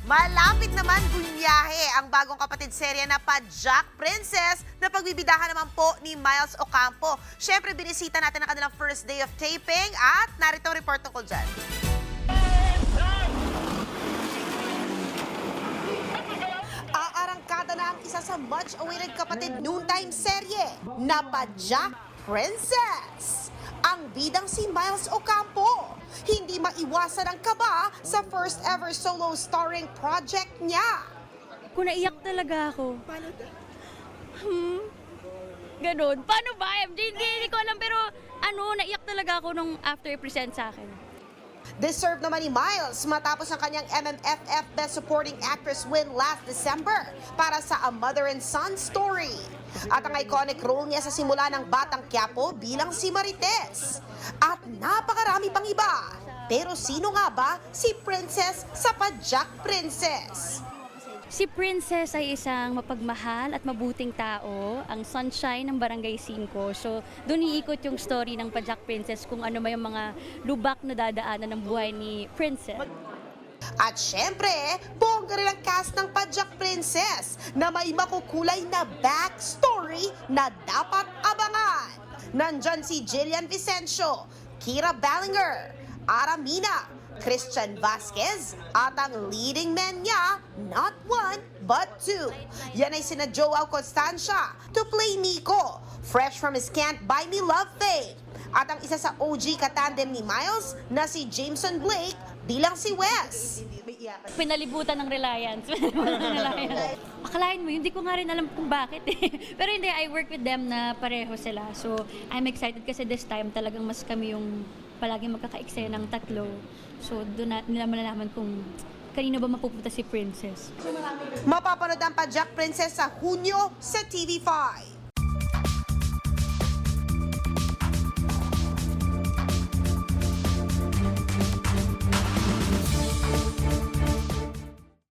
Malapit naman bunyahe ang bagong kapatid serye na Jack Princess na pagbibidahan naman po ni Miles Ocampo. Siyempre, binisita natin ang kanilang first day of taping at narito ang report tungkol dyan. Aarangkada na ang isa sa much-awaited kapatid noontime serye na Jack Princess. Ang bidang si Miles Ocampo. Hindi maiwasan ang kaba sa first ever solo starring project niya. Kung naiyak talaga ako. Paano Ganon. Paano ba? Hindi ko alam pero naiyak talaga ako nung after i-present sa akin. Deserve naman ni Miles matapos ang kanyang MMFF Best Supporting Actress win last December para sa A Mother and Son Story. At ang iconic role niya sa simula ng Batang Quiapo bilang si Marites. At napakarami pang iba. Pero sino nga ba si Princess sa Jack Princess? Si Princess ay isang mapagmahal at mabuting tao, ang sunshine ng Barangay 5. So, doon iikot yung story ng Jack Princess kung ano may mga lubak na dadaanan ng buhay ni Princess. At syempre, bongga rin ang cast ng Jack Princess na may makukulay na backstory na dapat abangan. Nandyan si Jillian Vicencio, Kira Ballinger, Aramina, Christian Vasquez at ang leading men niya, not one but two. Yan ay sina Joao Constancia to play Nico, fresh from his Can't Buy Me Love fame. At ang isa sa OG katandem ni Miles na si Jameson Blake bilang si Wes. Pinalibutan ng Reliance. Akalain mo, hindi ko nga rin alam kung bakit eh. Pero hindi, I work with them na pareho sila. So, I'm excited kasi this time talagang mas kami yung palaging magkaka-eksena ng tatlo. So, doon nila malalaman kung kanino ba mapupunta si Princess. Mapapanood ang Jack Princess sa Hunyo sa TV5.